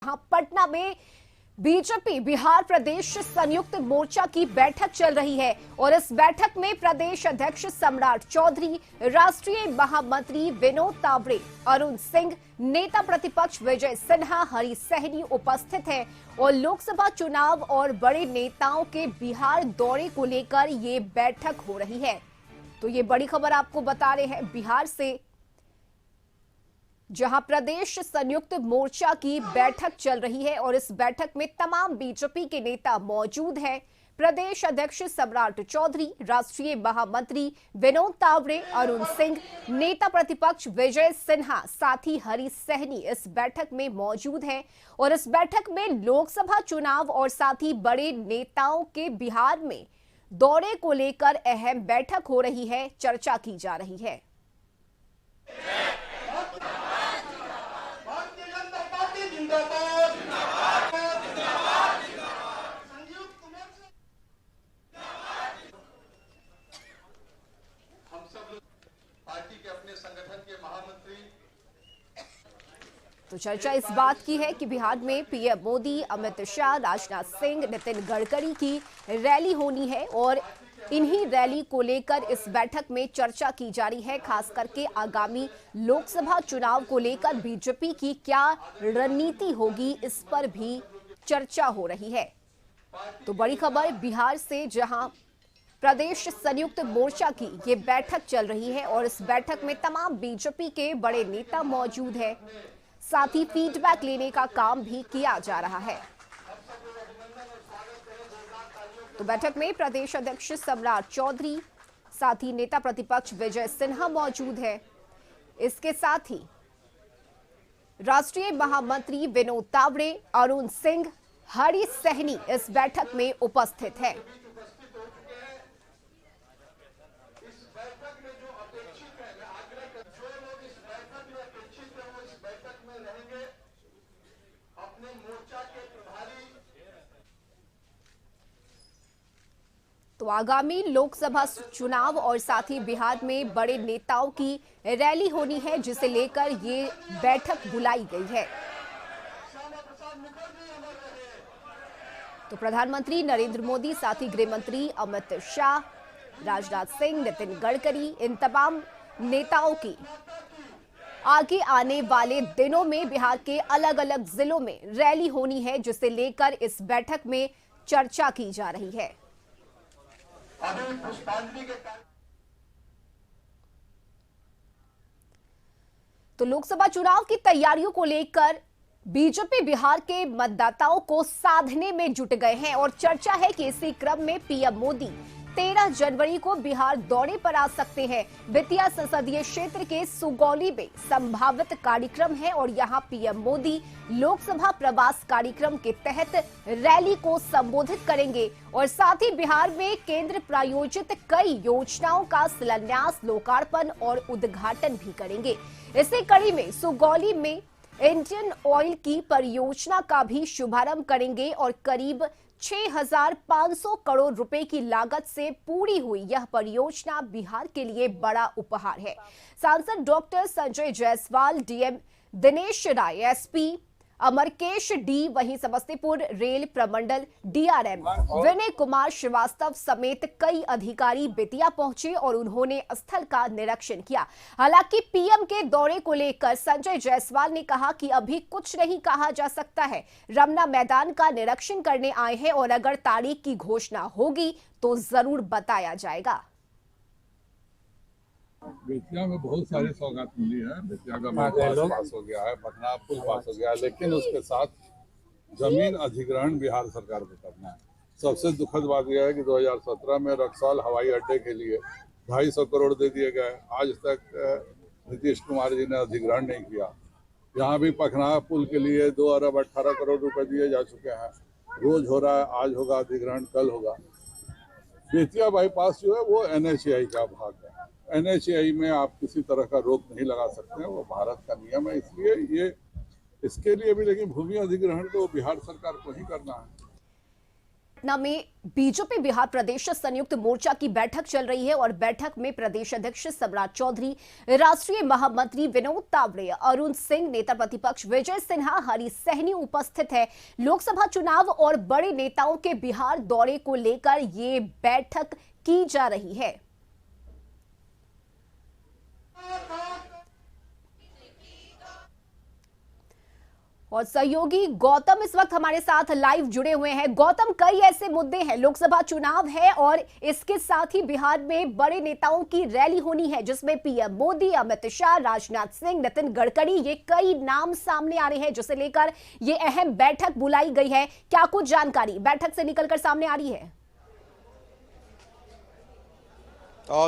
हाँ, पटना में बीजेपी बिहार प्रदेश संयुक्त मोर्चा की बैठक चल रही है और इस बैठक में प्रदेश अध्यक्ष सम्राट चौधरी, राष्ट्रीय महामंत्री विनोद तावड़े, अरुण सिंह, नेता प्रतिपक्ष विजय सिन्हा, हरी सहनी उपस्थित हैं और लोकसभा चुनाव और बड़े नेताओं के बिहार दौरे को लेकर ये बैठक हो रही है। तो ये बड़ी खबर आपको बता रहे हैं बिहार से, जहां प्रदेश संयुक्त मोर्चा की बैठक चल रही है और इस बैठक में तमाम बीजेपी के नेता मौजूद हैं। प्रदेश अध्यक्ष सम्राट चौधरी, राष्ट्रीय महामंत्री विनोद तावड़े, अरुण सिंह, नेता प्रतिपक्ष विजय सिन्हा, साथ ही हरी सहनी इस बैठक में मौजूद हैं और इस बैठक में लोकसभा चुनाव और साथ ही बड़े नेताओं के बिहार में दौरे को लेकर अहम बैठक हो रही है, चर्चा की जा रही है। पार्टी के अपने संगठन के महामंत्री। तो चर्चा इस बात की है कि बिहार में पीएम मोदी, अमित शाह, राजनाथ सिंह, नितिन गडकरी की रैली होनी है और इन्हीं रैली को लेकर इस बैठक में चर्चा की जा रही है। खास करके आगामी लोकसभा चुनाव को लेकर बीजेपी की क्या रणनीति होगी, इस पर भी चर्चा हो रही है। तो बड़ी खबर बिहार से, जहां प्रदेश संयुक्त मोर्चा की ये बैठक चल रही है और इस बैठक में तमाम बीजेपी के बड़े नेता मौजूद हैं, साथ ही फीडबैक लेने का काम भी किया जा रहा है। तो बैठक में प्रदेश अध्यक्ष सम्राट चौधरी, साथ ही नेता प्रतिपक्ष विजय सिन्हा मौजूद है। इसके साथ ही राष्ट्रीय महामंत्री विनोद तावड़े, अरुण सिंह, हरी सहनी इस बैठक में उपस्थित है। तो आगामी लोकसभा चुनाव और साथ ही बिहार में बड़े नेताओं की रैली होनी है, जिसे लेकर ये बैठक बुलाई गई है। तो प्रधानमंत्री नरेंद्र मोदी, साथ ही गृह मंत्री अमित शाह, राजनाथ सिंह, नितिन गडकरी, इन तमाम नेताओं की आगे आने वाले दिनों में बिहार के अलग अलग जिलों में रैली होनी है, जिसे लेकर इस बैठक में चर्चा की जा रही है। तो लोकसभा चुनाव की तैयारियों को लेकर बीजेपी बिहार के मतदाताओं को साधने में जुट गए हैं और चर्चा है कि इसी क्रम में पीएम मोदी 13 जनवरी को बिहार दौरे पर आ सकते हैं। बेतिया संसदीय क्षेत्र के सुगौली में संभावित कार्यक्रम है और यहां पीएम मोदी लोकसभा प्रवास कार्यक्रम के तहत रैली को संबोधित करेंगे और साथ ही बिहार में केंद्र प्रायोजित कई योजनाओं का शिलान्यास, लोकार्पण और उद्घाटन भी करेंगे। इसी कड़ी में सुगौली में इंडियन ऑयल की परियोजना का भी शुभारंभ करेंगे और करीब 6,500 करोड़ रुपए की लागत से पूरी हुई यह परियोजना बिहार के लिए बड़ा उपहार है। सांसद doctor Sanjay Jaiswal, DM Dinesh Rai, SP Amarkesh D, वहीं समस्तीपुर रेल प्रमंडल डीआरएम विनय कुमार श्रीवास्तव समेत कई अधिकारी बेतिया पहुंचे और उन्होंने स्थल का निरीक्षण किया। हालांकि पीएम के दौरे को लेकर संजय जायसवाल ने कहा कि अभी कुछ नहीं कहा जा सकता है। रमना मैदान का निरीक्षण करने आए हैं और अगर तारीख की घोषणा होगी तो जरूर बताया जाएगा। बेतिया में बहुत सारी सौगात मिली है। बेतिया का पास हो गया है, पटना पुल पास हो गया है, लेकिन उसके साथ जमीन अधिग्रहण बिहार सरकार को करना है। सबसे दुखद बात यह है कि 2017 में रक्सौल हवाई अड्डे के लिए 250 करोड़ दे दिए गए। आज तक नीतीश कुमार जी ने अधिग्रहण नहीं किया। यहाँ भी पखना पुल के लिए 2 अरब 18 करोड़ रुपए दिए जा चुके हैं। रोज हो रहा है, आज होगा अधिग्रहण, कल होगा। बेतिया बाईपास जो है वो NHAI का भाग है। NHAI में आप किसी तरह का रोक नहीं लगा सकते हैं, वो भारत का नियम है। इसलिए ये इसके लिए भी, लेकिन भूमि अधिग्रहण तो बिहार सरकार को ही करना है। पटना में बीजेपी बिहार प्रदेश संयुक्त मोर्चा की बैठक चल रही है और बैठक में प्रदेश अध्यक्ष सम्राट चौधरी, राष्ट्रीय महामंत्री विनोद तावड़े, अरुण सिंह, नेता प्रतिपक्ष विजय सिन्हा, हरी सहनी उपस्थित है। लोकसभा चुनाव और बड़े नेताओं के बिहार दौरे को लेकर ये बैठक की जा रही है। और सहयोगी गौतम इस वक्त हमारे साथ लाइव जुड़े हुए हैं। गौतम, कई ऐसे मुद्दे हैं, लोकसभा चुनाव है और इसके साथ ही बिहार में बड़े नेताओं की रैली होनी है जिसमें पीएम मोदी, अमित शाह, राजनाथ सिंह, नितिन गडकरी, ये कई नाम सामने आ रहे हैं जिसे लेकर ये अहम बैठक बुलाई गई है। क्या कुछ जानकारी बैठक से निकलकर सामने आ रही है?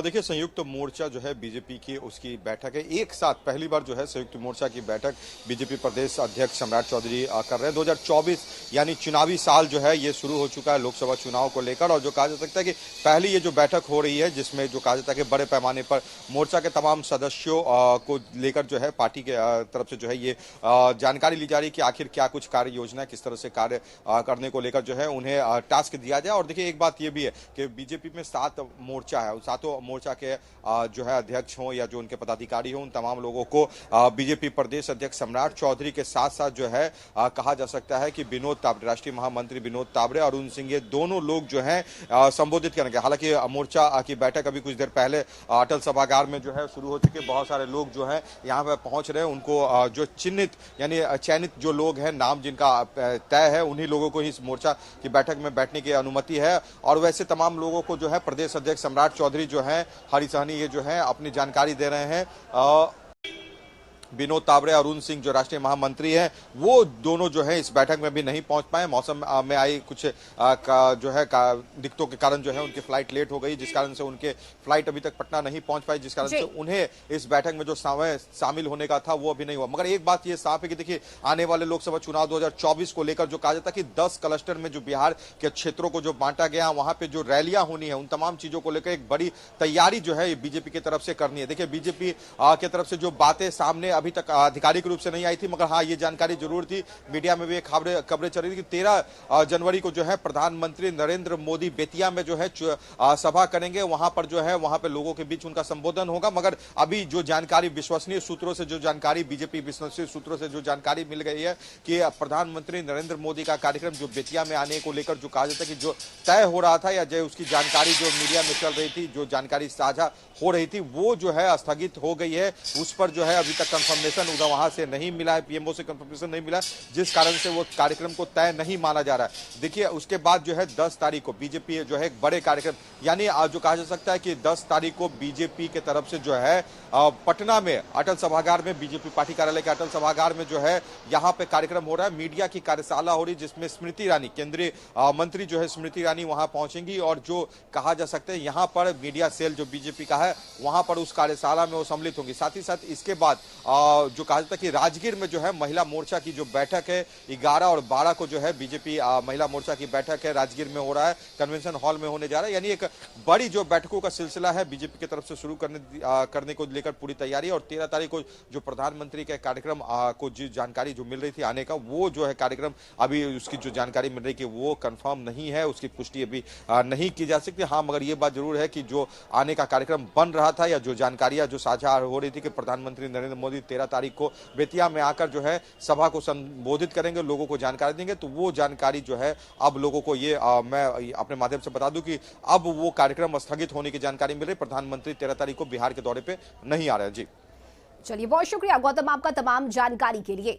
देखिए, संयुक्त मोर्चा जो है बीजेपी की उसकी बैठक है। एक साथ पहली बार जो है संयुक्त मोर्चा की बैठक बीजेपी प्रदेश अध्यक्ष सम्राट चौधरी कर रहे हैं। 2024 यानी चुनावी साल जो है ये शुरू हो चुका है लोकसभा चुनाव को लेकर, और जो कहा जा सकता है कि पहली ये जो बैठक हो रही है जिसमें जो कहा जाता है कि बड़े पैमाने पर मोर्चा के तमाम सदस्यों को लेकर जो है पार्टी के तरफ से जो है ये जानकारी ली जा रही है कि आखिर क्या कुछ कार्य योजना, किस तरह से कार्य करने को लेकर जो है उन्हें टास्क दिया जाए। और देखिए, एक बात ये भी है कि बीजेपी में 7 मोर्चा है, सातों मोर्चा के जो है अध्यक्ष हों या जो उनके पदाधिकारी हों, उन तमाम लोगों को बीजेपी प्रदेश अध्यक्ष सम्राट चौधरी के साथ साथ जो है कहा जा सकता है कि विनोद तावड़े, राष्ट्रीय महामंत्री विनोद तावड़े और अरुण सिंह, ये दोनों लोग जो है संबोधित करेंगे। हालांकि मोर्चा की बैठक अभी कुछ देर पहले अटल सभागार में जो है शुरू हो चुकी है। बहुत सारे लोग जो है यहाँ पे पहुंच रहे हैं। उनको जो चिन्हित यानी चयनित जो लोग हैं, नाम जिनका तय है, उन्हीं लोगों को ही इस मोर्चा की बैठक में बैठने की अनुमति है। और वैसे तमाम लोगों को जो है प्रदेश अध्यक्ष सम्राट चौधरी जो है, हरी सहनी ये जो है अपनी जानकारी दे रहे हैं। विनोद तावड़े, अरुण सिंह जो राष्ट्रीय महामंत्री हैं, वो दोनों जो है इस बैठक में भी नहीं पहुंच पाए। मौसम में आई कुछ जो है दिक्कतों के कारण जो है उनकी फ्लाइट लेट हो गई, जिस कारण से उनके फ्लाइट अभी तक पटना नहीं पहुंच पाई, जिस कारण से उन्हें इस बैठक में जो शामिल होने का था वो अभी नहीं हुआ। मगर एक बात ये साफ है कि देखिए, आने वाले लोकसभा चुनाव 2024 को लेकर जो कहा जाता है कि 10 क्लस्टर में जो बिहार के क्षेत्रों को जो बांटा गया, वहां पे जो रैलियां होनी है, उन तमाम चीजों को लेकर एक बड़ी तैयारी जो है बीजेपी की तरफ से करनी है। देखिए, बीजेपी की तरफ से जो बातें सामने अभी तक आधिकारिक रूप से नहीं आई थी, मगर हाँ ये जानकारी जरूर थी, मीडिया में भी खबरें चल रही थी कि 13 जनवरी को जो है प्रधानमंत्री नरेंद्र मोदी बेतिया में जो है सभा करेंगे। वहां पर जो है वहां पे लोगों के बीच उनका संबोधन होगा। मगर अभी जो जानकारी विश्वसनीय सूत्रों से, जो जानकारी बीजेपी विश्वसनीय सूत्रों से जो जानकारी मिल गई है कि प्रधानमंत्री नरेंद्र मोदी का कार्यक्रम जो बेतिया में आने को लेकर जो कहा जाता है कि जो तय हो रहा था या जो उसकी जानकारी जो मीडिया में चल रही थी, जो जानकारी साझा हो रही थी, वो जो है स्थगित हो गई है। उस पर जो है अभी तक कंफर्मेशन वहां से नहीं मिला है, पीएमओ से कंफर्मेशन नहीं मिला, जिस कारण से वो कार्यक्रम को तय नहीं माना जा रहा है। देखिए, उसके बाद जो है 10 तारीख को बीजेपी जो है एक बड़े कार्यक्रम, यानी जो कहा जा सकता है कि 10 तारीख को बीजेपी के तरफ से जो है पटना में अटल सभागार में, बीजेपी पार्टी कार्यालय के अटल सभागार में जो है यहाँ पे कार्यक्रम हो रहा है। मीडिया की कार्यशाला हो रही, जिसमें स्मृति ईरानी, केंद्रीय मंत्री जो है स्मृति ईरानी वहां पहुंचेंगी और जो कहा जा सकता है यहाँ पर मीडिया सेल जो बीजेपी का है, वहां पर उस कार्यशाला में वो सम्मिलित होंगी। साथ ही साथ इसके बाद जो कहा जाता है कि राजगीर में जो है महिला मोर्चा की जो बैठक है, 11 और 12 को जो है बीजेपी महिला मोर्चा की बैठक है राजगीर में हो रहा है, कन्वेंशन हॉल में होने जा रहा है। यानी एक बड़ी जो बैठकों का सिलसिला है बीजेपी की तरफ से शुरू करने को लेकर पूरी तैयारी है। और 13 तारीख को जो प्रधानमंत्री के कार्यक्रम को जो जानकारी जो मिल रही थी आने का, वो जो है कार्यक्रम अभी उसकी जो जानकारी मिल रही है कि वो कंफर्म नहीं है, उसकी पुष्टि अभी नहीं की जा सकती। हाँ, मगर ये बात जरूर है कि जो आने का कार्यक्रम बन रहा था या जो जानकारियां जो साझा हो रही थी कि प्रधानमंत्री नरेंद्र मोदी 13 तारीख को बेतिया में आकर जो है सभा को संबोधित करेंगे, लोगों को जानकारी देंगे, तो वो जानकारी जो है अब लोगों को ये मैं अपने माध्यम से बता दूं कि अब वो कार्यक्रम स्थगित होने की जानकारी मिल रही। प्रधानमंत्री 13 तारीख को बिहार के दौरे पे नहीं आ रहे हैं। जी चलिए, बहुत शुक्रिया गौतम आपका तमाम जानकारी के लिए।